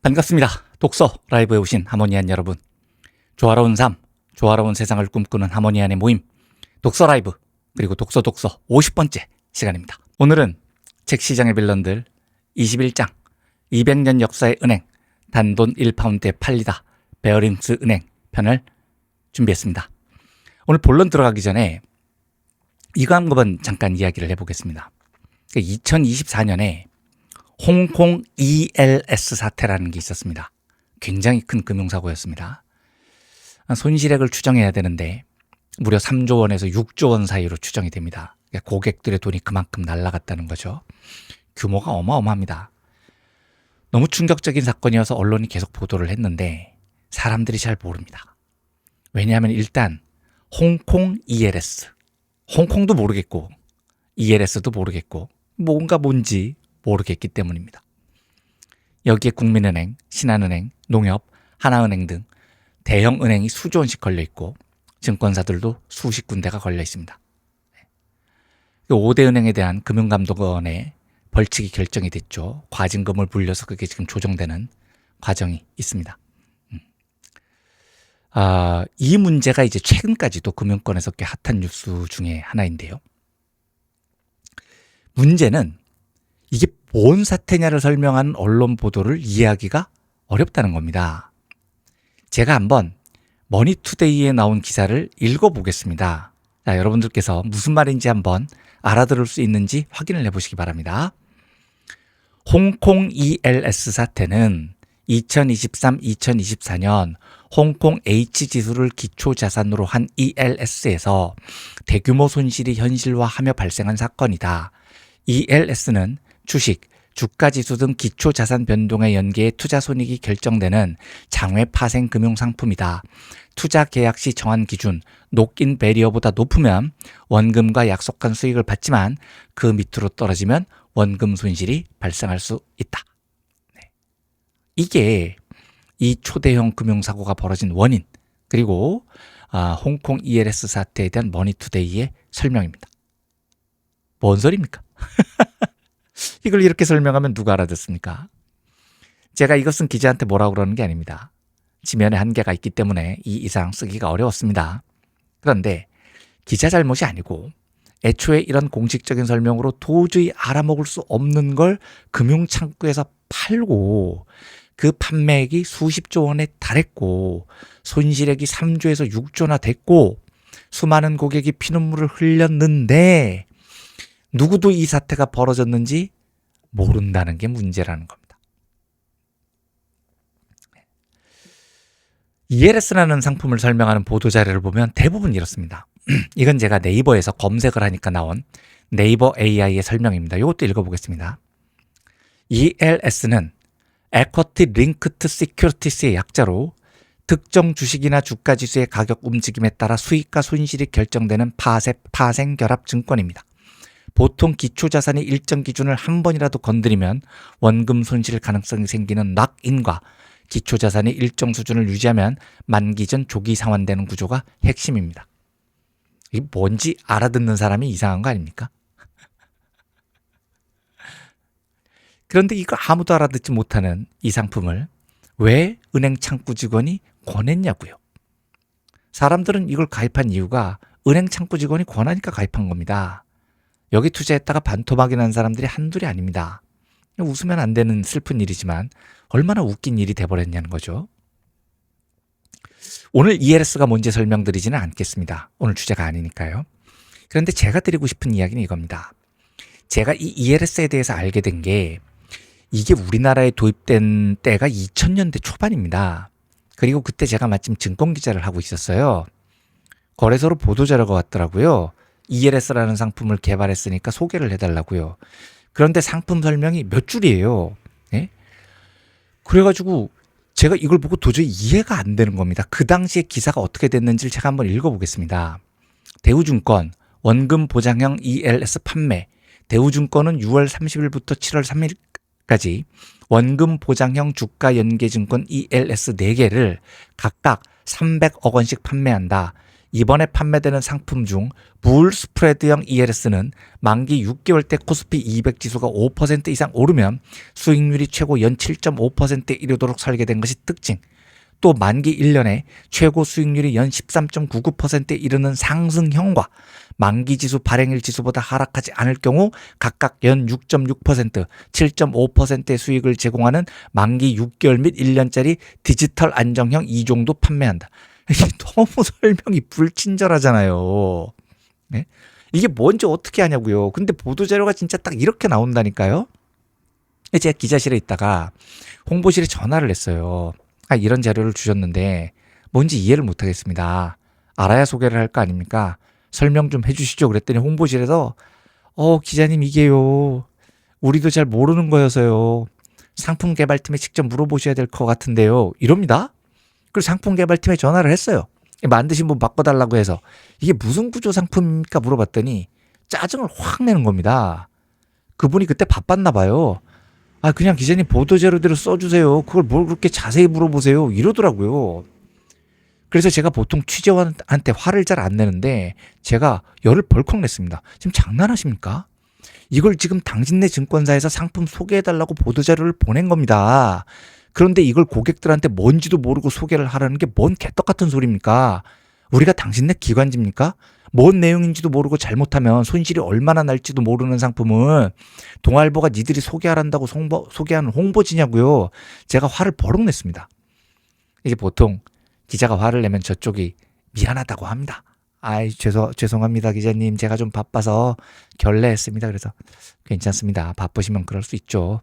반갑습니다. 독서 라이브에 오신 하모니안 여러분. 조화로운 삶, 조화로운 세상을 꿈꾸는 하모니안의 모임 독서 라이브 그리고 독서 50번째 시간입니다. 오늘은 책 시장의 빌런들 21장 200년 역사의 은행 단돈 1파운드에 팔리다 베어링스 은행 편을 준비했습니다. 오늘 본론 들어가기 전에 이거 한번 잠깐 이야기를 해보겠습니다. 2024년에 홍콩 ELS 사태라는 게 있었습니다. 굉장히 큰 금융사고였습니다. 손실액을 추정해야 되는데 무려 3조 원에서 6조 원 사이로 추정이 됩니다. 고객들의 돈이 그만큼 날아갔다는 거죠. 규모가 어마어마합니다. 너무 충격적인 사건이어서 언론이 계속 보도를 했는데 사람들이 잘 모릅니다. 왜냐하면 일단 홍콩 ELS, 홍콩도 모르겠고 ELS도 모르겠고 뭔지 모르겠기 때문입니다. 여기에 국민은행, 신한은행, 농협, 하나은행 등 대형 은행이 수조 원씩 걸려 있고 증권사들도 수십 군데가 걸려 있습니다. 5대 은행에 대한 금융감독원의 벌칙이 결정이 됐죠. 과징금을 물려서 그게 지금 조정되는 과정이 있습니다. 이 문제가 이제 최근까지도 금융권에서 꽤 핫한 뉴스 중에 하나인데요. 문제는 이게 뭔 사태냐를 설명하는 언론 보도를 이해하기가 어렵다는 겁니다. 제가 한번 머니투데이에 나온 기사를 읽어보겠습니다. 자, 여러분들께서 무슨 말인지 한번 알아들을 수 있는지 확인을 해보시기 바랍니다. 홍콩 ELS 사태는 2023-2024년 홍콩 H지수를 기초자산으로 한 ELS에서 대규모 손실이 현실화하며 발생한 사건이다. ELS는 주식, 주가지수 등 기초자산 변동의 연계에 투자손익이 결정되는 장외 파생 금융상품이다. 투자 계약 시 정한 기준, 녹인 배리어보다 높으면 원금과 약속한 수익을 받지만 그 밑으로 떨어지면 원금 손실이 발생할 수 있다. 이게 이 초대형 금융사고가 벌어진 원인, 그리고 홍콩 ELS 사태에 대한 머니투데이의 설명입니다. 뭔 소리입니까? 이걸 이렇게 설명하면 누가 알아듣습니까? 제가 이거 쓴 기자한테 뭐라고 그러는 게 아닙니다. 지면에 한계가 있기 때문에 이 이상 쓰기가 어려웠습니다. 그런데 기자 잘못이 아니고 애초에 이런 공식적인 설명으로 도저히 알아먹을 수 없는 걸 금융창구에서 팔고 그 판매액이 수십조 원에 달했고 손실액이 3조에서 6조나 됐고 수많은 고객이 피눈물을 흘렸는데 누구도 이 사태가 벌어졌는지 모른다는 게 문제라는 겁니다. ELS라는 상품을 설명하는 보도자료를 보면 대부분 이렇습니다. 이건 제가 네이버에서 검색을 하니까 나온 네이버 AI의 설명입니다. 이것도 읽어보겠습니다. ELS는 Equity Linked Securities의 약자로 특정 주식이나 주가지수의 가격 움직임에 따라 수익과 손실이 결정되는 파생 결합 증권입니다. 보통 기초자산이 일정 기준을 한 번이라도 건드리면 원금 손실 가능성이 생기는 락인과 기초자산이 일정 수준을 유지하면 만기 전 조기 상환되는 구조가 핵심입니다. 이게 뭔지 알아듣는 사람이 이상한 거 아닙니까? 그런데 이거 아무도 알아듣지 못하는 이 상품을 왜 은행 창구 직원이 권했냐고요. 사람들은 이걸 가입한 이유가 은행 창구 직원이 권하니까 가입한 겁니다. 여기 투자했다가 반토막이 난 사람들이 한둘이 아닙니다. 웃으면 안 되는 슬픈 일이지만 얼마나 웃긴 일이 돼버렸냐는 거죠. 오늘 ELS가 뭔지 설명드리지는 않겠습니다. 오늘 주제가 아니니까요. 그런데 제가 드리고 싶은 이야기는 이겁니다. 제가 이 ELS에 대해서 알게 된 게 이게 우리나라에 도입된 때가 2000년대 초반입니다. 그리고 그때 제가 마침 증권기자를 하고 있었어요. 거래소로 보도자료가 왔더라고요. ELS라는 상품을 개발했으니까 소개를 해달라고요. 그런데 상품 설명이 몇 줄이에요. 예? 그래가지고 제가 이걸 보고 도저히 이해가 안 되는 겁니다. 그 당시에 기사가 어떻게 됐는지를 제가 한번 읽어보겠습니다. 대우증권 원금 보장형 ELS 판매. 대우증권은 6월 30일부터 7월 3일까지 원금 보장형 주가 연계증권 ELS 4개를 각각 300억 원씩 판매한다. 이번에 판매되는 상품 중 불 스프레드형 ELS는 만기 6개월 때 코스피 200 지수가 5% 이상 오르면 수익률이 최고 연 7.5%에 이르도록 설계된 것이 특징. 또 만기 1년에 최고 수익률이 연 13.99%에 이르는 상승형과 만기 지수 발행일 지수보다 하락하지 않을 경우 각각 연 6.6%, 7.5%의 수익을 제공하는 만기 6개월 및 1년짜리 디지털 안정형 2종도 판매한다. 이게 너무 설명이 불친절하잖아요. 네? 이게 뭔지 어떻게 하냐고요. 근데 보도자료가 진짜 딱 이렇게 나온다니까요. 제가 기자실에 있다가 홍보실에 전화를 했어요. 이런 자료를 주셨는데 뭔지 이해를 못하겠습니다. 알아야 소개를 할 거 아닙니까? 설명 좀 해주시죠. 그랬더니 홍보실에서 기자님 이게요. 우리도 잘 모르는 거여서요. 상품 개발팀에 직접 물어보셔야 될 것 같은데요. 이럽니다. 그리고 상품 개발팀에 전화를 했어요. 만드신 분 바꿔달라고 해서 이게 무슨 구조 상품입니까? 물어봤더니 짜증을 확 내는 겁니다. 그분이 그때 바빴나 봐요. 그냥 기자님 보도자료대로 써주세요. 그걸 뭘 그렇게 자세히 물어보세요. 이러더라고요. 그래서 제가 보통 취재원한테 화를 잘 안 내는데 제가 열을 벌컥 냈습니다. 지금 장난하십니까? 이걸 지금 당신네 증권사에서 상품 소개해달라고 보도자료를 보낸 겁니다. 그런데 이걸 고객들한테 뭔지도 모르고 소개를 하라는 게 뭔 개떡 같은 소리입니까? 우리가 당신네 기관지입니까? 뭔 내용인지도 모르고 잘못하면 손실이 얼마나 날지도 모르는 상품을 동아일보가 니들이 소개하란다고 소개하는 홍보지냐고요. 제가 화를 버럭 냈습니다. 이제 보통 기자가 화를 내면 저쪽이 미안하다고 합니다. 죄송합니다 기자님. 제가 좀 바빠서 결례했습니다. 그래서 괜찮습니다. 바쁘시면 그럴 수 있죠.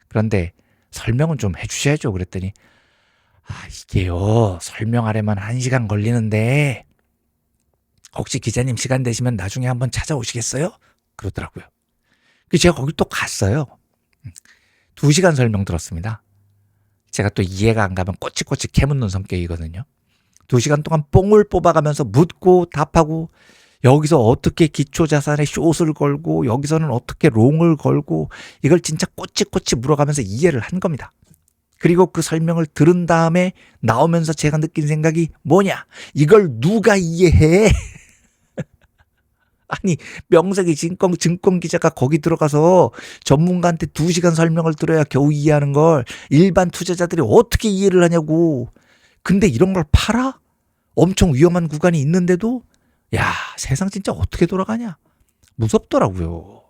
그런데 설명은 좀 해주셔야죠. 그랬더니 이게요. 설명하려면 1시간 걸리는데 혹시 기자님 시간 되시면 나중에 한번 찾아오시겠어요? 그러더라고요. 그래서 제가 거기 또 갔어요. 2시간 설명 들었습니다. 제가 또 이해가 안 가면 꼬치꼬치 캐묻는 성격이거든요. 2시간 동안 뽕을 뽑아가면서 묻고 답하고 여기서 어떻게 기초자산에 숏을 걸고 여기서는 어떻게 롱을 걸고 이걸 진짜 꼬치꼬치 물어가면서 이해를 한 겁니다. 그리고 그 설명을 들은 다음에 나오면서 제가 느낀 생각이 뭐냐? 이걸 누가 이해해? 아니 명색이 증권 기자가 거기 들어가서 전문가한테 2시간 설명을 들어야 겨우 이해하는 걸 일반 투자자들이 어떻게 이해를 하냐고. 근데 이런 걸 팔아? 엄청 위험한 구간이 있는데도 야 세상 진짜 어떻게 돌아가냐. 무섭더라고요.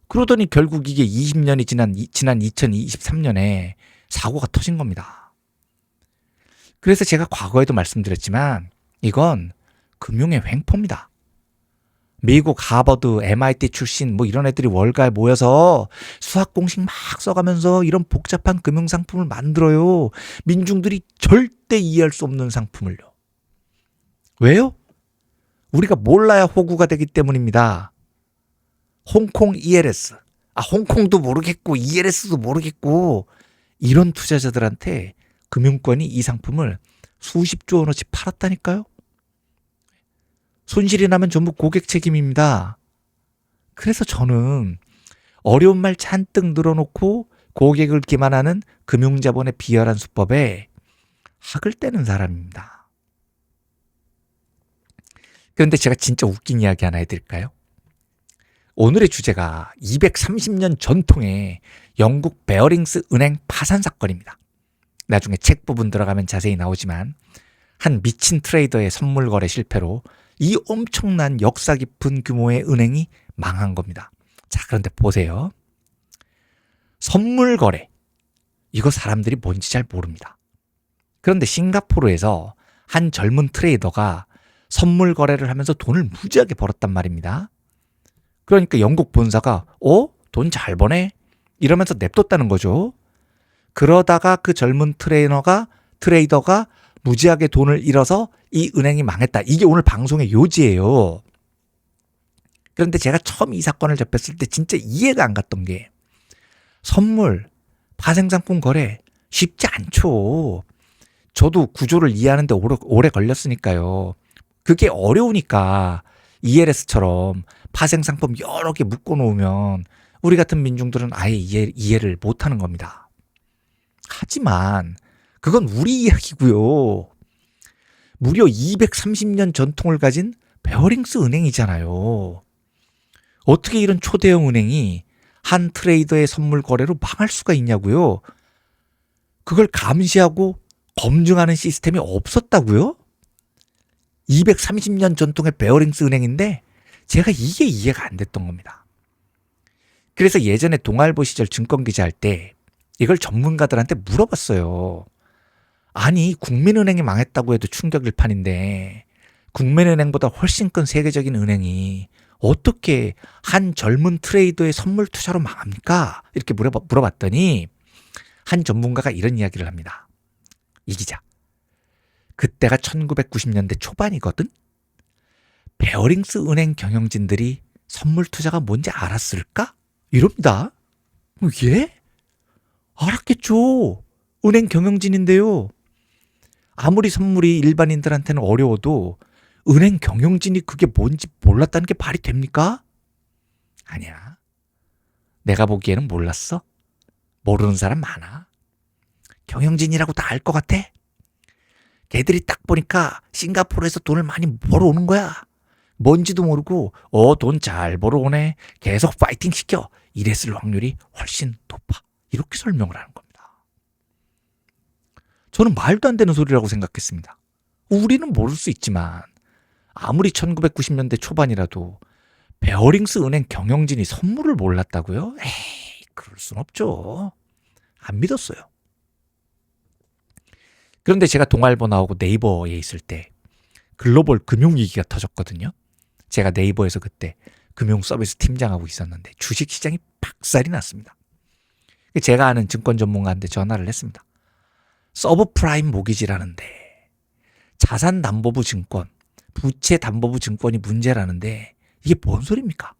그러더니 결국 이게 20년이 지난 2023년에 사고가 터진 겁니다. 그래서 제가 과거에도 말씀드렸지만 이건 금융의 횡포입니다. 미국 하버드, MIT 출신 이런 애들이 월가에 모여서 수학 공식 막 써가면서 이런 복잡한 금융 상품을 만들어요. 민중들이 절대 이해할 수 없는 상품을요. 왜요? 우리가 몰라야 호구가 되기 때문입니다. 홍콩 ELS. 홍콩도 모르겠고 ELS도 모르겠고 이런 투자자들한테 금융권이 이 상품을 수십조 원어치 팔았다니까요. 손실이 나면 전부 고객 책임입니다. 그래서 저는 어려운 말 잔뜩 늘어놓고 고객을 기만하는 금융자본의 비열한 수법에 학을 떼는 사람입니다. 그런데 제가 진짜 웃긴 이야기 하나 해드릴까요? 오늘의 주제가 230년 전통의 영국 베어링스 은행 파산 사건입니다. 나중에 책 부분 들어가면 자세히 나오지만 한 미친 트레이더의 선물 거래 실패로 이 엄청난 역사 깊은 규모의 은행이 망한 겁니다. 자, 그런데 보세요. 선물 거래. 이거 사람들이 뭔지 잘 모릅니다. 그런데 싱가포르에서 한 젊은 트레이더가 선물 거래를 하면서 돈을 무지하게 벌었단 말입니다. 그러니까 영국 본사가 돈 잘 버네? 이러면서 냅뒀다는 거죠. 그러다가 그 젊은 트레이더가 무지하게 돈을 잃어서 이 은행이 망했다. 이게 오늘 방송의 요지예요. 그런데 제가 처음 이 사건을 접했을 때 진짜 이해가 안 갔던 게 선물, 파생상품 거래 쉽지 않죠. 저도 구조를 이해하는데 오래 걸렸으니까요. 그게 어려우니까 ELS처럼 파생상품 여러 개 묶어놓으면 우리 같은 민중들은 아예 이해를 못하는 겁니다. 하지만 그건 우리 이야기고요. 무려 230년 전통을 가진 베어링스 은행이잖아요. 어떻게 이런 초대형 은행이 한 트레이더의 선물 거래로 망할 수가 있냐고요? 그걸 감시하고 검증하는 시스템이 없었다고요? 230년 전통의 베어링스 은행인데 제가 이게 이해가 안 됐던 겁니다. 그래서 예전에 동아일보 시절 증권 기자 할 때 이걸 전문가들한테 물어봤어요. 아니, 국민은행이 망했다고 해도 충격일 판인데 국민은행보다 훨씬 큰 세계적인 은행이 어떻게 한 젊은 트레이더의 선물 투자로 망합니까? 이렇게 물어봤더니 한 전문가가 이런 이야기를 합니다. 이 기자. 그때가 1990년대 초반이거든? 베어링스 은행 경영진들이 선물 투자가 뭔지 알았을까? 이럽니다. 예? 알았겠죠. 은행 경영진인데요. 아무리 선물이 일반인들한테는 어려워도 은행 경영진이 그게 뭔지 몰랐다는 게 말이 됩니까? 아니야. 내가 보기에는 몰랐어. 모르는 사람 많아. 경영진이라고 다 알 것 같아. 걔들이 딱 보니까 싱가포르에서 돈을 많이 벌어오는 거야. 뭔지도 모르고 돈 잘 벌어오네. 계속 파이팅 시켜. 이랬을 확률이 훨씬 높아. 이렇게 설명을 하는 겁니다. 저는 말도 안 되는 소리라고 생각했습니다. 우리는 모를 수 있지만 아무리 1990년대 초반이라도 베어링스 은행 경영진이 선물을 몰랐다고요? 에이, 그럴 순 없죠. 안 믿었어요. 그런데 제가 동아일보 나오고 네이버에 있을 때 글로벌 금융위기가 터졌거든요. 제가 네이버에서 그때 금융서비스 팀장하고 있었는데 주식시장이 박살이 났습니다. 제가 아는 증권 전문가한테 전화를 했습니다. 서브프라임 모기지라는데 자산담보부 증권, 부채담보부 증권이 문제라는데 이게 뭔 소리입니까?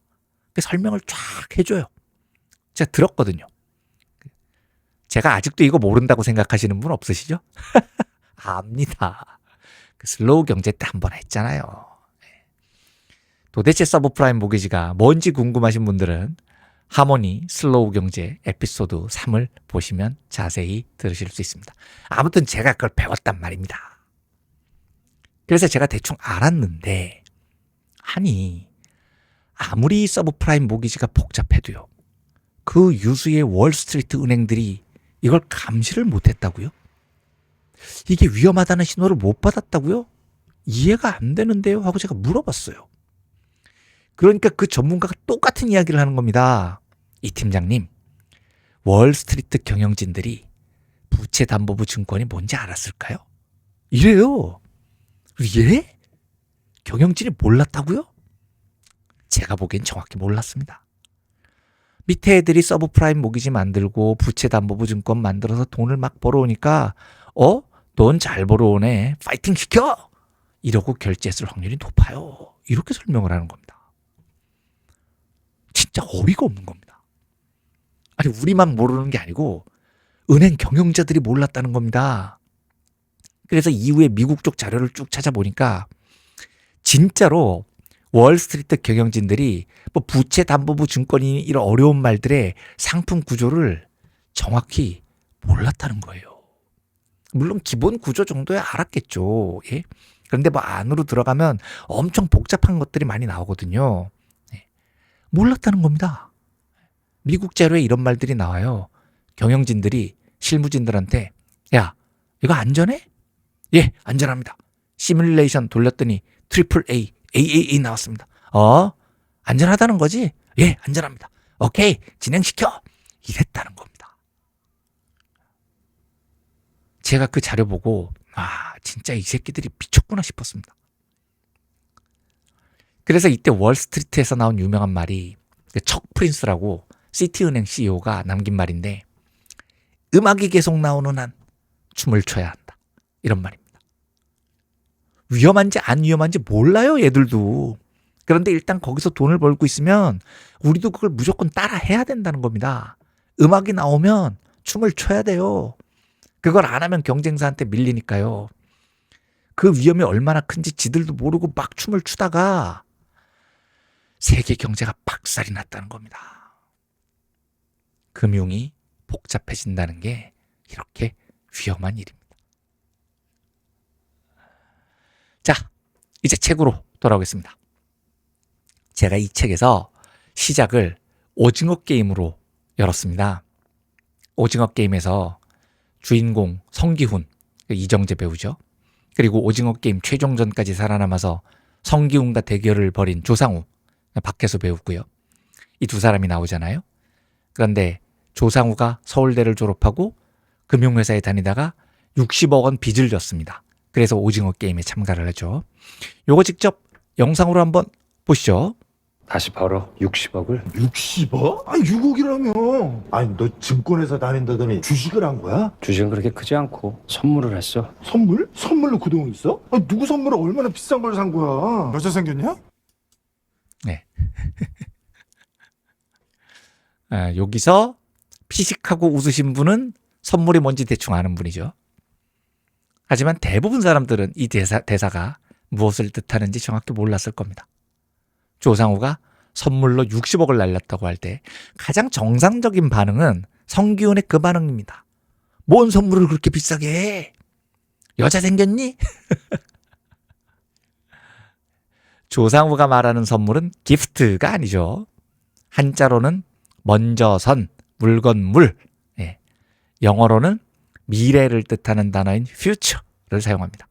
설명을 쫙 해줘요. 제가 들었거든요. 제가 아직도 이거 모른다고 생각하시는 분 없으시죠? 압니다. 그 슬로우 경제 때 한 번 했잖아요. 도대체 서브프라임 모기지가 뭔지 궁금하신 분들은 하모니 슬로우 경제 에피소드 3을 보시면 자세히 들으실 수 있습니다. 아무튼 제가 그걸 배웠단 말입니다. 그래서 제가 대충 알았는데, 아니, 아무리 서브프라임 모기지가 복잡해도요, 그 유수의 월스트리트 은행들이 이걸 감시를 못했다고요? 이게 위험하다는 신호를 못 받았다고요? 이해가 안 되는데요? 하고 제가 물어봤어요. 그러니까 그 전문가가 똑같은 이야기를 하는 겁니다. 이 팀장님, 월스트리트 경영진들이 부채담보부 증권이 뭔지 알았을까요? 이래요. 예? 경영진이 몰랐다고요? 제가 보기엔 정확히 몰랐습니다. 밑에 애들이 서브프라임 모기지 만들고 부채담보부 증권 만들어서 돈을 막 벌어오니까 돈 잘 벌어오네. 파이팅 시켜! 이러고 결제했을 확률이 높아요. 이렇게 설명을 하는 겁니다. 진짜 어이가 없는 겁니다. 아니, 우리만 모르는 게 아니고 은행 경영자들이 몰랐다는 겁니다. 그래서 이후에 미국 쪽 자료를 쭉 찾아보니까 진짜로 월스트리트 경영진들이 뭐 부채담보부 증권이 이런 어려운 말들의 상품 구조를 정확히 몰랐다는 거예요. 물론 기본 구조 정도야 알았겠죠. 예? 그런데 뭐 안으로 들어가면 엄청 복잡한 것들이 많이 나오거든요. 예. 몰랐다는 겁니다. 미국 자료에 이런 말들이 나와요. 경영진들이 실무진들한테 야, 이거 안전해? 예, 안전합니다. 시뮬레이션 돌렸더니 트리플 A, AAA 나왔습니다. 안전하다는 거지? 예, 안전합니다. 오케이, 진행시켜. 이랬다는 겁니다. 제가 그 자료 보고 진짜 이 새끼들이 미쳤구나 싶었습니다. 그래서 이때 월스트리트에서 나온 유명한 말이 척 프린스라고 시티은행 CEO가 남긴 말인데, 음악이 계속 나오는 한 춤을 춰야 한다. 이런 말입니다. 위험한지 안 위험한지 몰라요, 얘들도. 그런데 일단 거기서 돈을 벌고 있으면 우리도 그걸 무조건 따라 해야 된다는 겁니다. 음악이 나오면 춤을 춰야 돼요. 그걸 안 하면 경쟁사한테 밀리니까요. 그 위험이 얼마나 큰지 지들도 모르고 막 춤을 추다가 세계 경제가 박살이 났다는 겁니다. 금융이 복잡해진다는 게 이렇게 위험한 일입니다. 자, 이제 책으로 돌아오겠습니다. 제가 이 책에서 시작을 오징어 게임으로 열었습니다. 오징어 게임에서 주인공 성기훈, 이정재 배우죠. 그리고 오징어 게임 최종전까지 살아남아서 성기훈과 대결을 벌인 조상우, 박혜수 배우고요. 이 두 사람이 나오잖아요. 그런데 조상우가 서울대를 졸업하고 금융회사에 다니다가 60억 원 빚을 졌습니다. 그래서 오징어 게임에 참가를 하죠. 요거 직접 영상으로 한번 보시죠. 다시 벌어 60억을. 60억? 아니 6억이라며. 아니 너 증권회사 다닌다더니 주식을 한 거야? 주식은 그렇게 크지 않고 선물을 했어. 선물? 선물로 그 돈 있어? 아니 누구 선물을 얼마나 비싼 걸 산 거야? 여자 생겼냐? 네. 여기서 피식하고 웃으신 분은 선물이 뭔지 대충 아는 분이죠. 하지만 대부분 사람들은 이 대사가 무엇을 뜻하는지 정확히 몰랐을 겁니다. 조상우가 선물로 60억을 날렸다고 할 때 가장 정상적인 반응은 성기훈의 그 반응입니다. 뭔 선물을 그렇게 비싸게 해? 여자 생겼니? 조상우가 말하는 선물은 기프트가 아니죠. 한자로는 먼저 선, 물건물, 영어로는 미래를 뜻하는 단어인 future를 사용합니다.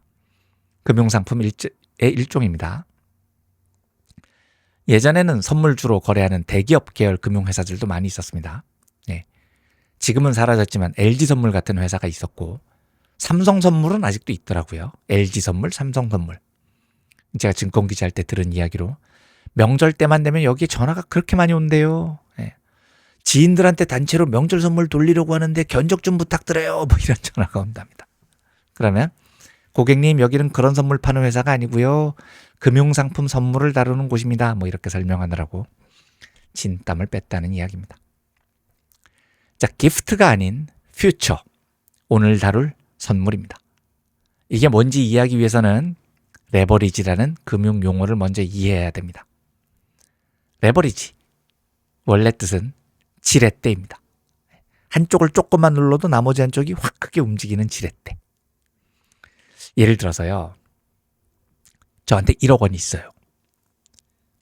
금융상품의 일종입니다. 예전에는 선물 주로 거래하는 대기업 계열 금융회사들도 많이 있었습니다. 지금은 사라졌지만 LG선물 같은 회사가 있었고 삼성선물은 아직도 있더라고요. LG선물, 삼성선물. 제가 증권기자 할 때 들은 이야기로 명절 때만 되면 여기에 전화가 그렇게 많이 온대요. 지인들한테 단체로 명절 선물 돌리려고 하는데 견적 좀 부탁드려요. 뭐 이런 전화가 온답니다. 그러면 고객님 여기는 그런 선물 파는 회사가 아니고요. 금융상품 선물을 다루는 곳입니다. 뭐 이렇게 설명하느라고 진땀을 뺐다는 이야기입니다. 자, 기프트가 아닌 퓨처. 오늘 다룰 선물입니다. 이게 뭔지 이해하기 위해서는 레버리지라는 금융 용어를 먼저 이해해야 됩니다. 레버리지. 원래 뜻은 지렛대입니다. 한쪽을 조금만 눌러도 나머지 한쪽이 확 크게 움직이는 지렛대. 예를 들어서요. 저한테 1억 원이 있어요.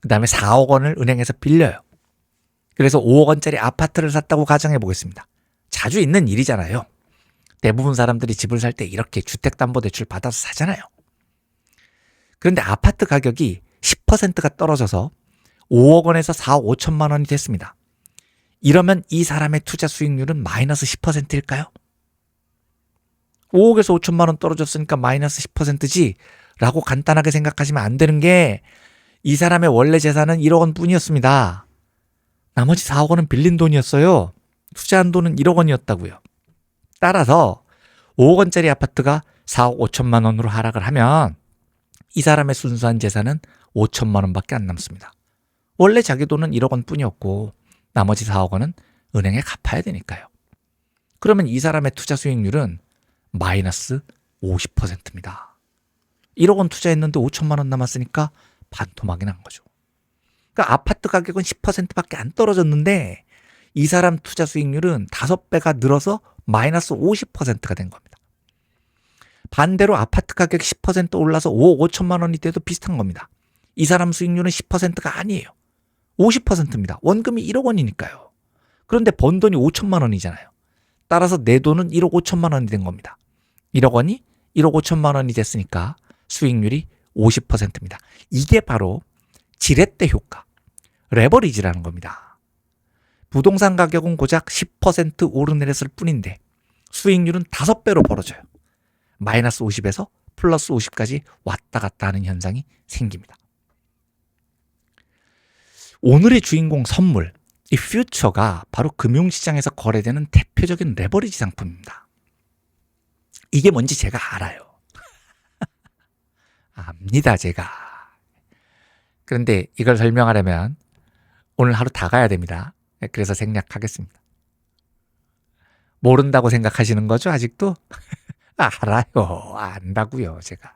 그 다음에 4억 원을 은행에서 빌려요. 그래서 5억 원짜리 아파트를 샀다고 가정해 보겠습니다. 자주 있는 일이잖아요. 대부분 사람들이 집을 살 때 이렇게 주택담보대출 받아서 사잖아요. 그런데 아파트 가격이 10%가 떨어져서 5억 원에서 4억 5천만 원이 됐습니다. 이러면 이 사람의 투자 수익률은 마이너스 10%일까요? 5억에서 5천만 원 떨어졌으니까 마이너스 10%지 라고 간단하게 생각하시면 안 되는 게 이 사람의 원래 재산은 1억 원 뿐이었습니다. 나머지 4억 원은 빌린 돈이었어요. 투자한 돈은 1억 원이었다고요. 따라서 5억 원짜리 아파트가 4억 5천만 원으로 하락을 하면 이 사람의 순수한 재산은 5천만 원밖에 안 남습니다. 원래 자기 돈은 1억 원 뿐이었고 나머지 4억 원은 은행에 갚아야 되니까요. 그러면 이 사람의 투자 수익률은 마이너스 50%입니다. 1억 원 투자했는데 5천만 원 남았으니까 반토막이 난 거죠. 그러니까 아파트 가격은 10%밖에 안 떨어졌는데 이 사람 투자 수익률은 5배가 늘어서 마이너스 50%가 된 겁니다. 반대로 아파트 가격이 10% 올라서 5억 5천만 원이 돼도 비슷한 겁니다. 이 사람 수익률은 10%가 아니에요. 50%입니다. 원금이 1억 원이니까요. 그런데 번 돈이 5천만 원이잖아요. 따라서 내 돈은 1억 5천만 원이 된 겁니다. 1억 원이 1억 5천만 원이 됐으니까 수익률이 50%입니다. 이게 바로 지렛대 효과, 레버리지라는 겁니다. 부동산 가격은 고작 10% 오르내렸을 뿐인데 수익률은 5배로 벌어져요. 마이너스 50에서 플러스 50까지 왔다 갔다 하는 현상이 생깁니다. 오늘의 주인공 선물, 이 퓨처가 바로 금융시장에서 거래되는 대표적인 레버리지 상품입니다. 이게 뭔지 제가 알아요. 압니다, 제가. 그런데 이걸 설명하려면 오늘 하루 다 가야 됩니다. 그래서 생략하겠습니다. 모른다고 생각하시는 거죠, 아직도? 알아요. 안다고요, 제가.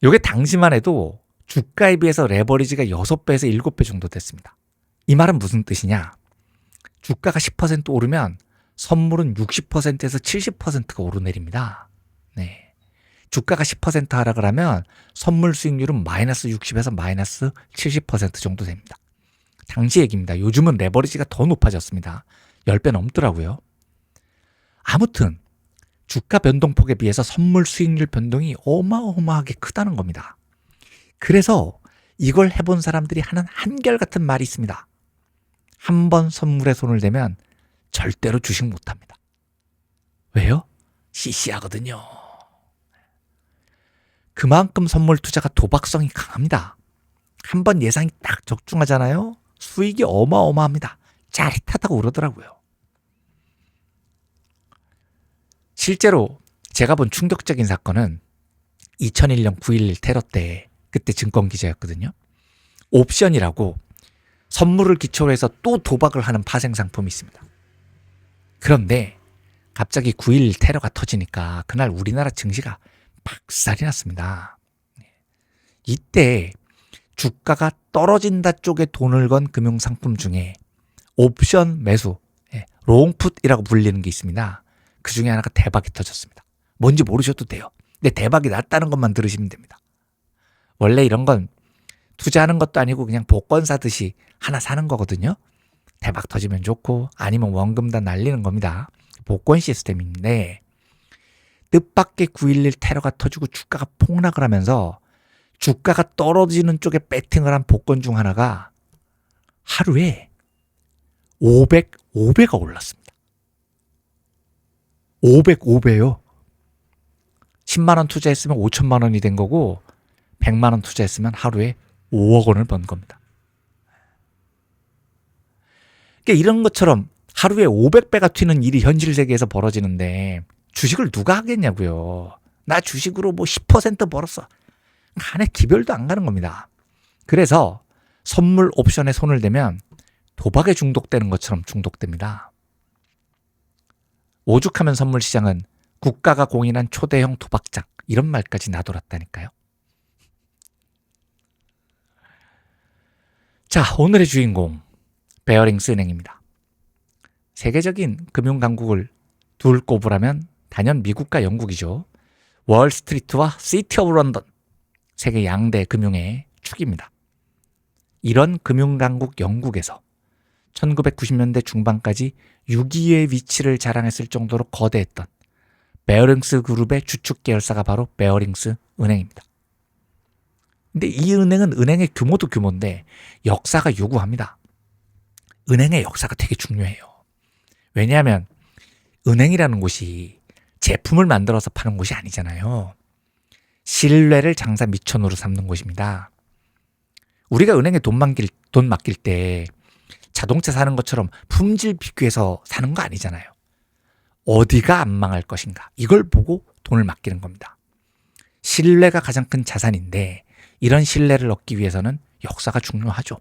요게 당시만 해도 주가에 비해서 레버리지가 6배에서 7배 정도 됐습니다. 이 말은 무슨 뜻이냐? 주가가 10% 오르면 선물은 60%에서 70%가 오르내립니다. 네. 주가가 10% 하락을 하면 선물 수익률은 마이너스 60에서 마이너스 70% 정도 됩니다. 당시 얘기입니다. 요즘은 레버리지가 더 높아졌습니다. 10배 넘더라고요. 아무튼 주가 변동폭에 비해서 선물 수익률 변동이 어마어마하게 크다는 겁니다. 그래서 이걸 해본 사람들이 하는 한결같은 말이 있습니다. 한 번 선물에 손을 대면 절대로 주식 못합니다. 왜요? 시시하거든요. 그만큼 선물 투자가 도박성이 강합니다. 한 번 예상이 딱 적중하잖아요. 수익이 어마어마합니다. 짜릿하다고 그러더라고요. 실제로 제가 본 충격적인 사건은 2001년 9.11 테러 때 그때 증권 기자였거든요. 옵션이라고 선물을 기초로 해서 또 도박을 하는 파생 상품이 있습니다. 그런데 갑자기 9.11 테러가 터지니까 그날 우리나라 증시가 박살이 났습니다. 이때 주가가 떨어진다 쪽에 돈을 건 금융상품 중에 옵션 매수, 롱풋이라고 불리는 게 있습니다. 그 중에 하나가 대박이 터졌습니다. 뭔지 모르셔도 돼요. 근데 대박이 났다는 것만 들으시면 됩니다. 원래 이런 건 투자하는 것도 아니고 그냥 복권 사듯이 하나 사는 거거든요. 대박 터지면 좋고 아니면 원금 다 날리는 겁니다. 복권 시스템인데 뜻밖의 9.11 테러가 터지고 주가가 폭락을 하면서 주가가 떨어지는 쪽에 배팅을 한 복권 중 하나가 하루에 500가 올랐습니다. 500요. 10만 원 투자했으면 5천만 원이 된 거고 100만 원 투자했으면 하루에 5억 원을 번 겁니다. 그러니까 이런 것처럼 하루에 500배가 튀는 일이 현실 세계에서 벌어지는데 주식을 누가 하겠냐고요. 나 주식으로 뭐 10% 벌었어. 간에 기별도 안 가는 겁니다. 그래서 선물 옵션에 손을 대면 도박에 중독되는 것처럼 중독됩니다. 오죽하면 선물 시장은 국가가 공인한 초대형 도박장 이런 말까지 나돌았다니까요. 자, 오늘의 주인공 베어링스 은행입니다. 세계적인 금융 강국을 둘 꼽으라면 단연 미국과 영국이죠. 월스트리트와 시티 오브 런던 세계 양대 금융의 축입니다. 이런 금융 강국 영국에서 1990년대 중반까지 6위의 위치를 자랑했을 정도로 거대했던 베어링스 그룹의 주축 계열사가 바로 베어링스 은행입니다. 근데 이 은행은 은행의 규모도 규모인데 역사가 요구합니다. 은행의 역사가 되게 중요해요. 왜냐하면 은행이라는 곳이 제품을 만들어서 파는 곳이 아니잖아요. 신뢰를 장사 미천으로 삼는 곳입니다. 우리가 은행에 돈 맡길 때 자동차 사는 것처럼 품질 비교해서 사는 거 아니잖아요. 어디가 안 망할 것인가 이걸 보고 돈을 맡기는 겁니다. 신뢰가 가장 큰 자산인데 이런 신뢰를 얻기 위해서는 역사가 중요하죠.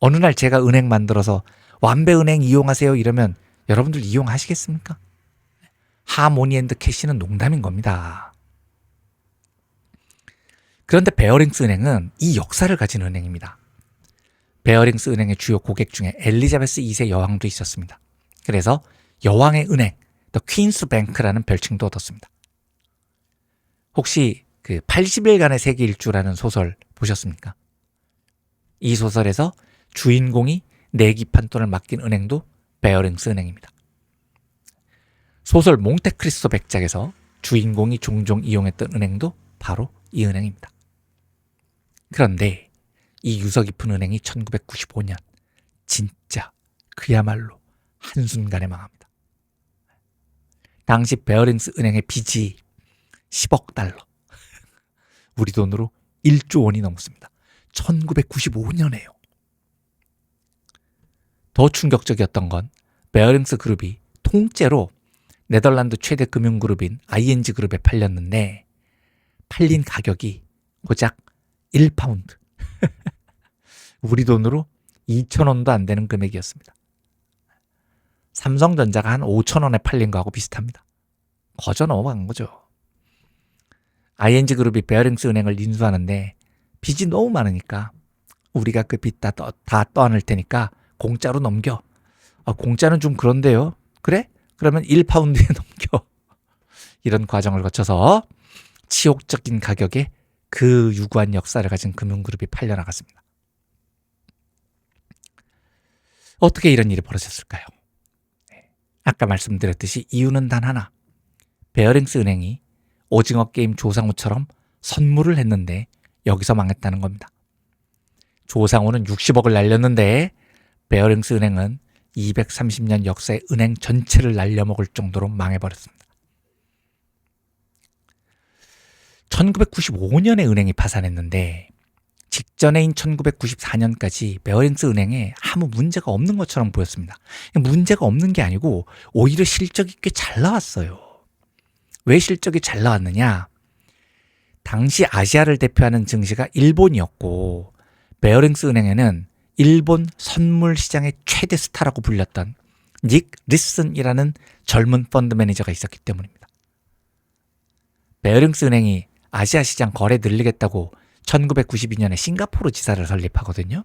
어느 날 제가 은행 만들어서 완배은행 이용하세요 이러면 여러분들 이용하시겠습니까? 하모니앤드 캐시는 농담인 겁니다. 그런데 베어링스 은행은 이 역사를 가진 은행입니다. 베어링스 은행의 주요 고객 중에 엘리자베스 2세 여왕도 있었습니다. 그래서 여왕의 은행, 더 퀸스 뱅크라는 별칭도 얻었습니다. 혹시 그 80일간의 세계 일주라는 소설 보셨습니까? 이 소설에서 주인공이 내기 판돈을 맡긴 은행도 베어링스 은행입니다. 소설 몽테크리스토 백작에서 주인공이 종종 이용했던 은행도 바로 이 은행입니다. 그런데 이 유서 깊은 은행이 1995년 진짜 그야말로 한순간에 망합니다. 당시 베어링스 은행의 빚이 10억 달러. 우리 돈으로 1조 원이 넘었습니다. 1995년에요. 더 충격적이었던 건 베어링스 그룹이 통째로 네덜란드 최대 금융그룹인 ING 그룹에 팔렸는데 팔린 가격이 고작 1파운드. 우리 돈으로 2,000원도 안 되는 금액이었습니다. 삼성전자가 한 5,000원에 팔린 거하고 비슷합니다. 거저 넘어간 거죠. ING 그룹이 베어링스 은행을 인수하는데 빚이 너무 많으니까 우리가 그 빚 다 떠안을 테니까 공짜로 넘겨. 공짜는 좀 그런데요. 그래? 그러면 1파운드에 넘겨. 이런 과정을 거쳐서 치욕적인 가격에 그 유구한 역사를 가진 금융그룹이 팔려나갔습니다. 어떻게 이런 일이 벌어졌을까요? 아까 말씀드렸듯이 이유는 단 하나. 베어링스 은행이 오징어 게임 조상우처럼 선물을 했는데 여기서 망했다는 겁니다. 조상우는 60억을 날렸는데 베어링스 은행은 230년 역사의 은행 전체를 날려먹을 정도로 망해버렸습니다. 1995년에 은행이 파산했는데 직전해인 1994년까지 베어링스 은행에 아무 문제가 없는 것처럼 보였습니다. 문제가 없는 게 아니고 오히려 실적이 꽤 잘 나왔어요. 왜 실적이 잘 나왔느냐? 당시 아시아를 대표하는 증시가 일본이었고 베어링스 은행에는 일본 선물 시장의 최대 스타라고 불렸던 닉 리슨이라는 젊은 펀드 매니저가 있었기 때문입니다. 베어링스 은행이 아시아 시장 거래 늘리겠다고 1992년에 싱가포르 지사를 설립하거든요.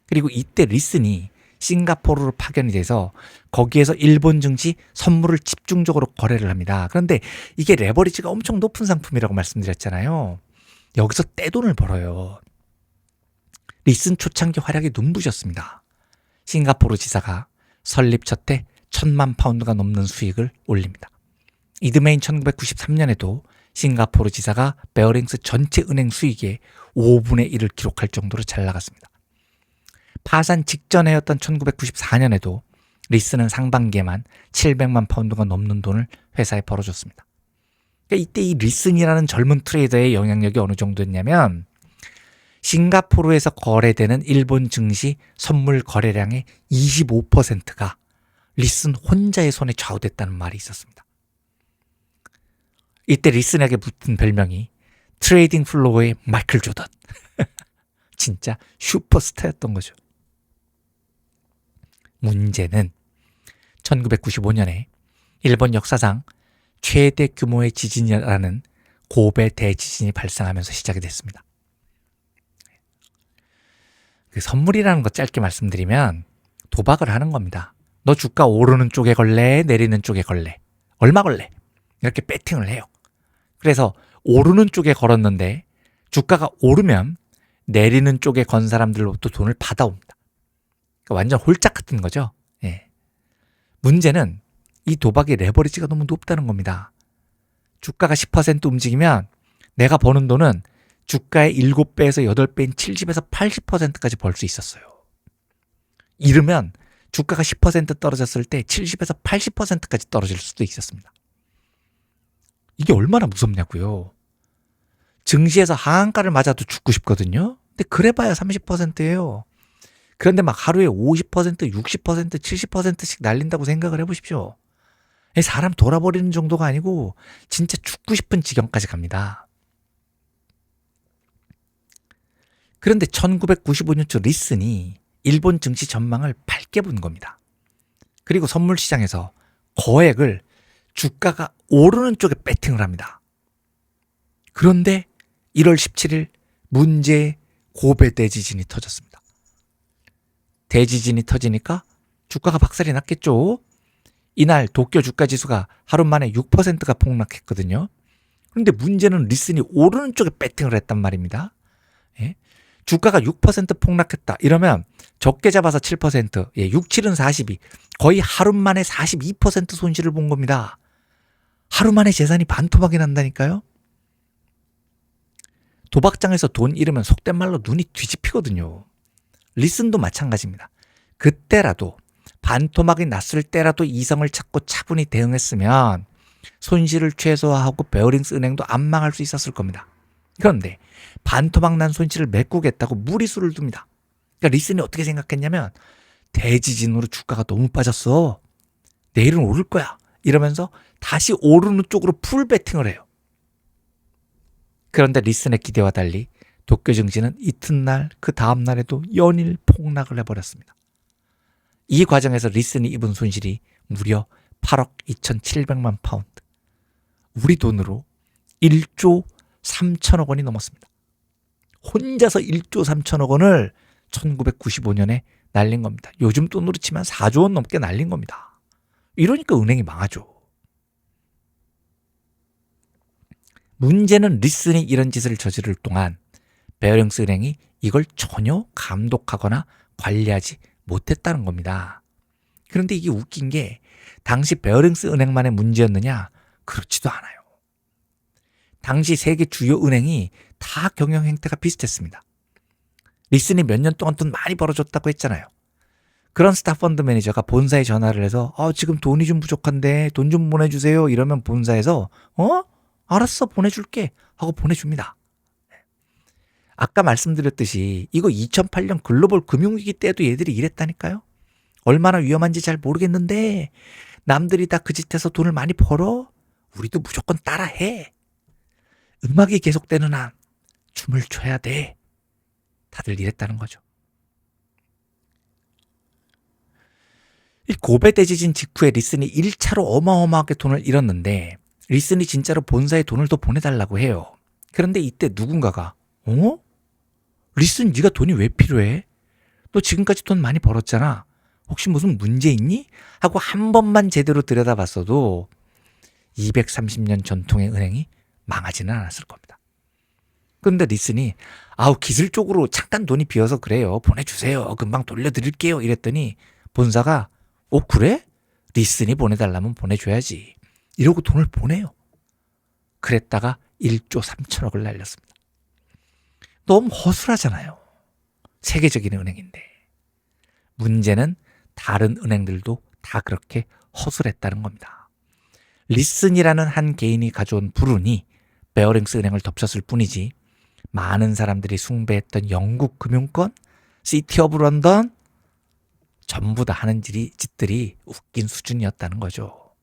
그리고 이때 리슨이 싱가포르로 파견이 돼서 거기에서 일본 증시 선물을 집중적으로 거래를 합니다. 그런데 이게 레버리지가 엄청 높은 상품이라고 말씀드렸잖아요. 여기서 떼돈을 벌어요. 리슨 초창기 활약이 눈부셨습니다. 싱가포르 지사가 설립 첫 해 1,000만 파운드가 넘는 수익을 올립니다. 이듬해인 1993년에도 싱가포르 지사가 베어링스 전체 은행 수익의 5분의 1을 기록할 정도로 잘 나갔습니다. 파산 직전해였던 1994년에도 리슨은 상반기에만 700만 파운드가 넘는 돈을 회사에 벌어줬습니다. 그러니까 이때 이 리슨이라는 젊은 트레이더의 영향력이 어느 정도였냐면 싱가포르에서 거래되는 일본 증시 선물 거래량의 25%가 리슨 혼자의 손에 좌우됐다는 말이 있었습니다. 이때 리슨에게 붙은 별명이 트레이딩 플로어의 마이클 조던. 진짜 슈퍼스타였던 거죠. 문제는 1995년에 일본 역사상 최대 규모의 지진이라는 고베 대지진이 발생하면서 시작이 됐습니다. 그 선물이라는 거 짧게 말씀드리면 도박을 하는 겁니다. 너 주가 오르는 쪽에 걸래? 내리는 쪽에 걸래? 얼마 걸래? 이렇게 배팅을 해요. 그래서 오르는 쪽에 걸었는데 주가가 오르면 내리는 쪽에 건 사람들로부터 돈을 받아옵니다. 그러니까 완전 홀짝 같은 거죠. 예. 문제는 이 도박의 레버리지가 너무 높다는 겁니다. 주가가 10% 움직이면 내가 버는 돈은 주가의 7배에서 8배인 70에서 80%까지 벌 수 있었어요. 이르면 주가가 10% 떨어졌을 때 70에서 80%까지 떨어질 수도 있었습니다. 이게 얼마나 무섭냐고요. 증시에서 하한가를 맞아도 죽고 싶거든요. 근데 그래봐야 30%예요. 그런데 막 하루에 50%, 60%, 70%씩 날린다고 생각을 해보십시오. 사람 돌아버리는 정도가 아니고 진짜 죽고 싶은 지경까지 갑니다. 그런데 1995년 초 리슨이 일본 증시 전망을 밝게 본 겁니다. 그리고 선물 시장에서 거액을 주가가 오르는 쪽에 배팅을 합니다. 그런데 1월 17일 문제의 고베 대지진이 터졌습니다. 대지진이 터지니까 주가가 박살이 났겠죠. 이날 도쿄 주가 지수가 하루 만에 6%가 폭락했거든요. 그런데 문제는 리슨이 오르는 쪽에 배팅을 했단 말입니다. 예? 주가가 6% 폭락했다. 이러면 적게 잡아서 7%, 6, 7은 42. 거의 하루 만에 42% 손실을 본 겁니다. 하루 만에 재산이 반토막이 난다니까요. 도박장에서 돈 잃으면 속된 말로 눈이 뒤집히거든요. 리슨도 마찬가지입니다. 그때라도 반토막이 났을 때라도 이성을 찾고 차분히 대응했으면 손실을 최소화하고 베어링스 은행도 안 망할 수 있었을 겁니다. 그런데 반토막 난 손실을 메꾸겠다고 무리수를 둡니다. 그러니까 리슨이 어떻게 생각했냐면 대지진으로 주가가 너무 빠졌어. 내일은 오를 거야. 이러면서 다시 오르는 쪽으로 풀 배팅을 해요. 그런데 리슨의 기대와 달리 도쿄 증시는 이튿날 그 다음날에도 연일 폭락을 해버렸습니다. 이 과정에서 리슨이 입은 손실이 무려 8억 2,700만 파운드. 우리 돈으로 1조 3천억 원이 넘었습니다. 혼자서 1조 3천억 원을 1995년에 날린 겁니다. 요즘 돈으로 치면 4조 원 넘게 날린 겁니다. 이러니까 은행이 망하죠. 문제는 리슨이 이런 짓을 저지를 동안 베어링스 은행이 이걸 전혀 감독하거나 관리하지 못했다는 겁니다. 그런데 이게 웃긴 게 당시 베어링스 은행만의 문제였느냐? 그렇지도 않아요. 당시 세계 주요 은행이 다 경영 행태가 비슷했습니다. 리슨이 몇 년 동안 돈 많이 벌어줬다고 했잖아요. 그런 스타펀드 매니저가 본사에 전화를 해서 지금 돈이 좀 부족한데 돈 좀 보내주세요 이러면 본사에서 알았어 보내줄게 하고 보내줍니다. 아까 말씀드렸듯이 이거 2008년 글로벌 금융위기 때도 얘들이 이랬다니까요. 얼마나 위험한지 잘 모르겠는데 남들이 다 그 짓해서 돈을 많이 벌어? 우리도 무조건 따라해. 음악이 계속되는 한 춤을 춰야 돼. 다들 이랬다는 거죠. 이 고베 대지진 직후에 리슨이 1차로 어마어마하게 돈을 잃었는데 리슨이 진짜로 본사에 돈을 더 보내달라고 해요. 그런데 이때 누군가가 리슨 네가 돈이 왜 필요해? 너 지금까지 돈 많이 벌었잖아. 혹시 무슨 문제 있니? 하고 한 번만 제대로 들여다봤어도 230년 전통의 은행이 망하지는 않았을 겁니다. 그런데 리슨이 기술적으로 잠깐 돈이 비어서 그래요. 보내주세요. 금방 돌려드릴게요. 이랬더니 본사가 그래? 리슨이 보내달라면 보내줘야지. 이러고 돈을 보내요. 그랬다가 1조 3천억을 날렸습니다. 너무 허술하잖아요. 세계적인 은행인데. 문제는 다른 은행들도 다 그렇게 허술했다는 겁니다. 리슨이라는 한 개인이 가져온 불운이 베어링스 은행을 덮쳤을 뿐이지 많은 사람들이 숭배했던 영국 금융권, 시티 오브 런던 전부 다 하는 짓들이 웃긴 수준이었다는 거죠.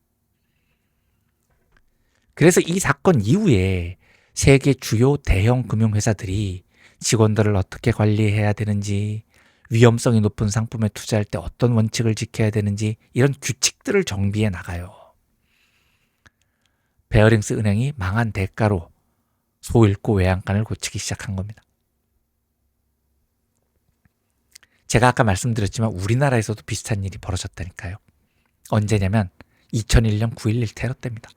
그래서 이 사건 이후에 세계 주요 대형 금융회사들이 직원들을 어떻게 관리해야 되는지, 위험성이 높은 상품에 투자할 때 어떤 원칙을 지켜야 되는지 이런 규칙들을 정비해 나가요. 베어링스 은행이 망한 대가로 소잃고 외양간을 고치기 시작한 겁니다. 제가 아까 말씀드렸지만 우리나라에서도 비슷한 일이 벌어졌다니까요. 언제냐면 2001년 9.11 테러 때입니다.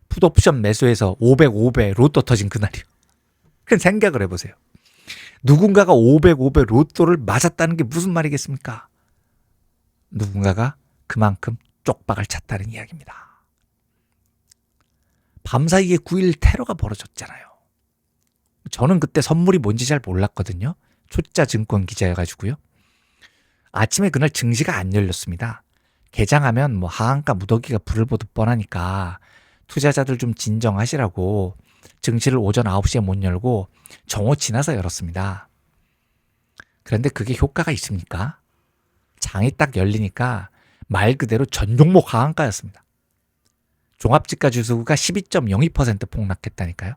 풋옵션 매수해서 505배 로또 터진 그날이요. 그냥 생각을 해보세요. 누군가가 505배 로또를 맞았다는 게 무슨 말이겠습니까? 누군가가 그만큼 쪽박을 찼다는 이야기입니다. 밤사이에 9.11 테러가 벌어졌잖아요. 저는 그때 선물이 뭔지 잘 몰랐거든요. 초짜 증권 기자여가지고요. 아침에 그날 증시가 안 열렸습니다. 개장하면 하한가 무더기가 불을 보듯 뻔하니까 투자자들 좀 진정하시라고 증시를 오전 9시에 못 열고 정오 지나서 열었습니다. 그런데 그게 효과가 있습니까? 장이 딱 열리니까 말 그대로 전 종목 하한가였습니다. 종합지가 지수가 12.02% 폭락했다니까요.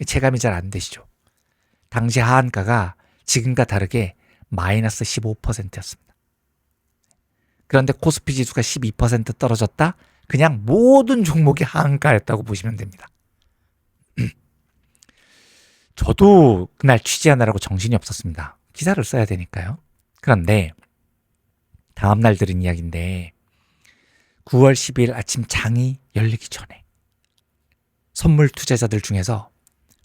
체감이 잘 안 되시죠? 당시 하한가가 지금과 다르게 마이너스 15%였습니다. 그런데 코스피 지수가 12% 떨어졌다? 그냥 모든 종목이 하한가였다고 보시면 됩니다. 저도 그날 취재하느라고 정신이 없었습니다. 기사를 써야 되니까요. 그런데 다음 날 들은 이야기인데 9월 12일 아침 장이 열리기 전에 선물 투자자들 중에서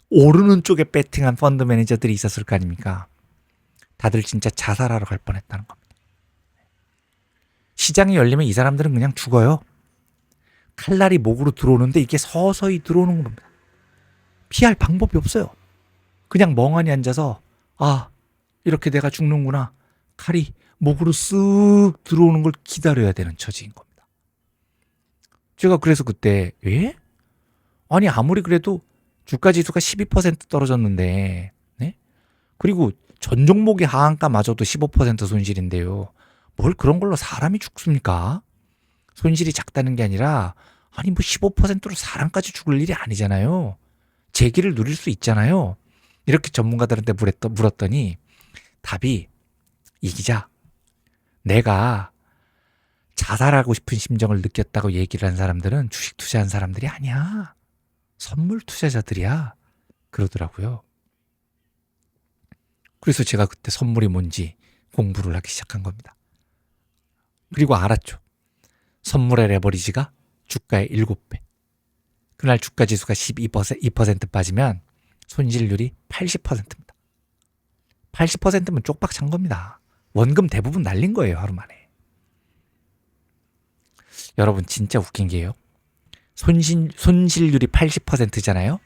오르는 쪽에 배팅한 펀드 매니저들이 있었을 거 아닙니까? 다들 진짜 자살하러 갈 뻔했다는 겁니다. 시장이 열리면 이 사람들은 그냥 죽어요. 칼날이 목으로 들어오는데 이게 서서히 들어오는 겁니다. 피할 방법이 없어요. 그냥 멍하니 앉아서 이렇게 내가 죽는구나. 칼이 목으로 쓱 들어오는 걸 기다려야 되는 처지인 겁니다. 제가 그래서 그때 아니 아무리 그래도 주가지수가 12% 떨어졌는데 그리고 전 종목의 하한가마저도 15% 손실인데요. 뭘 그런 걸로 사람이 죽습니까? 손실이 작다는 게 아니라 15%로 사람까지 죽을 일이 아니잖아요. 재기를 누릴 수 있잖아요. 이렇게 전문가들한테 물었더니 답이 이 기자, 내가 자살하고 싶은 심정을 느꼈다고 얘기를 한 사람들은 주식 투자한 사람들이 아니야. 선물 투자자들이야. 그러더라고요. 그래서 제가 그때 선물이 뭔지 공부를 하기 시작한 겁니다. 그리고 알았죠. 선물의 레버리지가 주가의 7배. 그날 주가지수가 2% 빠지면 손실률이 80%입니다. 80%면 쪽박 찬 겁니다. 원금 대부분 날린 거예요, 하루 만에. 여러분 진짜 웃긴 게요. 손실률이 80%잖아요.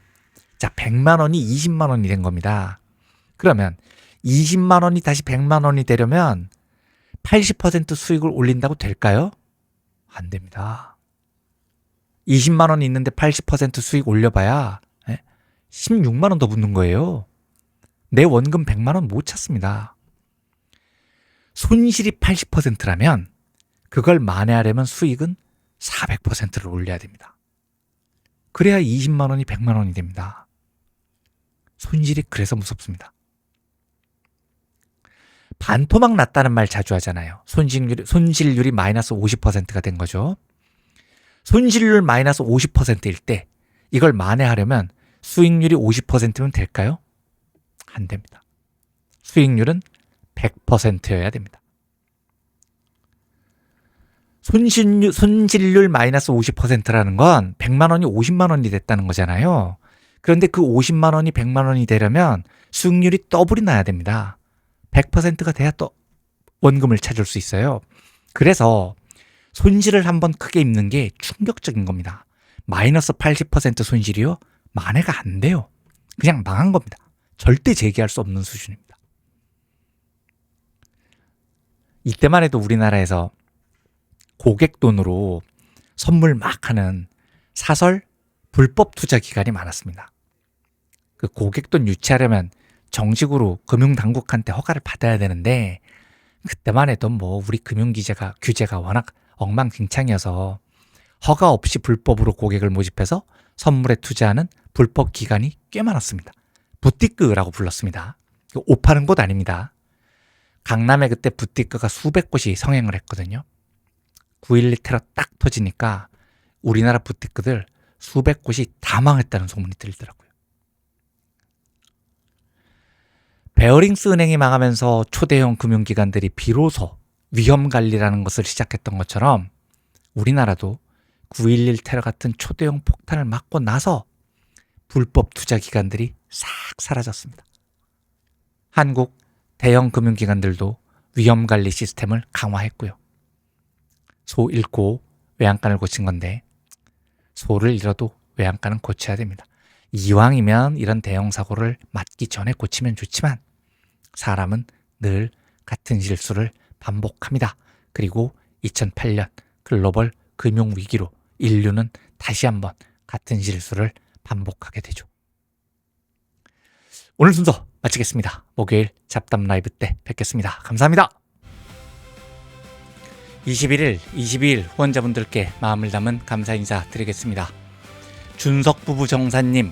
자, 100만 원이 20만 원이 된 겁니다. 그러면 20만 원이 다시 100만 원이 되려면 80% 수익을 올린다고 될까요? 안 됩니다. 20만 원이 있는데 80% 수익 올려봐야 16만 원 더 붙는 거예요. 내 원금 100만 원 못 찾습니다. 손실이 80%라면 그걸 만회하려면 수익은 400%를 올려야 됩니다. 그래야 20만 원이 100만 원이 됩니다. 손실이 그래서 무섭습니다. 반토막 났다는 말 자주 하잖아요. 손실률이 마이너스 50%가 된 거죠. 손실률 마이너스 50%일 때 이걸 만회하려면 수익률이 50%면 될까요? 안 됩니다. 수익률은 100%여야 됩니다. 손실률 마이너스 50%라는 건 100만 원이 50만 원이 됐다는 거잖아요. 그런데 그 50만 원이 100만 원이 되려면 수익률이 더블이 나야 됩니다. 100%가 돼야 또 원금을 찾을 수 있어요. 그래서 손실을 한번 크게 입는 게 충격적인 겁니다. 마이너스 80% 손실이요? 만회가 안 돼요. 그냥 망한 겁니다. 절대 재기할 수 없는 수준입니다. 이때만 해도 우리나라에서 고객 돈으로 선물 막 하는 사설 불법 투자 기관이 많았습니다. 그 고객 돈 유치하려면 정식으로 금융당국한테 허가를 받아야 되는데 그때만 해도 뭐 우리 규제가 워낙 엉망진창이어서 허가 없이 불법으로 고객을 모집해서 선물에 투자하는 불법 기관이 꽤 많았습니다. 부티크라고 불렀습니다. 옷 파는 곳 아닙니다. 강남에 그때 부티크가 수백 곳이 성행을 했거든요. 9.12 테러 딱 터지니까 우리나라 부티크들 수백 곳이 다 망했다는 소문이 들더라고요. 베어링스 은행이 망하면서 초대형 금융기관들이 비로소 위험관리라는 것을 시작했던 것처럼 우리나라도 9.11 테러 같은 초대형 폭탄을 맞고 나서 불법 투자기관들이 싹 사라졌습니다. 한국 대형 금융기관들도 위험관리 시스템을 강화했고요. 소 잃고 외양간을 고친 건데 소를 잃어도 외양간은 고쳐야 됩니다. 이왕이면 이런 대형 사고를 맞기 전에 고치면 좋지만 사람은 늘 같은 실수를 반복합니다. 그리고 2008년 글로벌 금융위기로 인류는 다시 한번 같은 실수를 반복하게 되죠. 오늘 순서 마치겠습니다. 목요일 잡담 라이브 때 뵙겠습니다. 감사합니다. 21일, 22일 후원자분들께 마음을 담은 감사 인사 드리겠습니다. 준석 부부 정사님,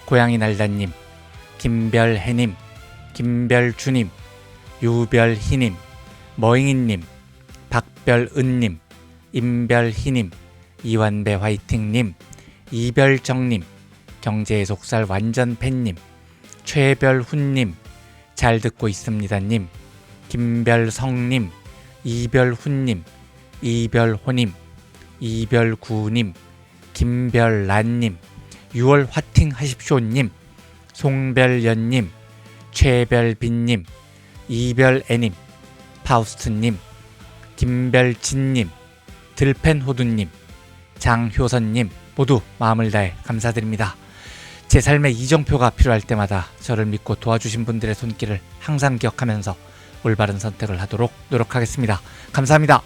고양이 날다님, 김별혜님, 김별주님, 유별희님, 머잉이님, 박별은님, 임별희님, 이완배 화이팅님, 이별정님, 경제의 속살 완전 팬님, 최별훈님, 잘 듣고 있습니다님, 김별성님, 이별훈님, 이별호님, 이별구님, 김별란님, 6월 화팅 하십쇼님, 송별연님, 최별빈님, 이별애님, 파우스트님, 김별진님, 들펜호두님, 장효선님 모두 마음을 다해 감사드립니다. 제 삶에 이정표가 필요할 때마다 저를 믿고 도와주신 분들의 손길을 항상 기억하면서 올바른 선택을 하도록 노력하겠습니다. 감사합니다.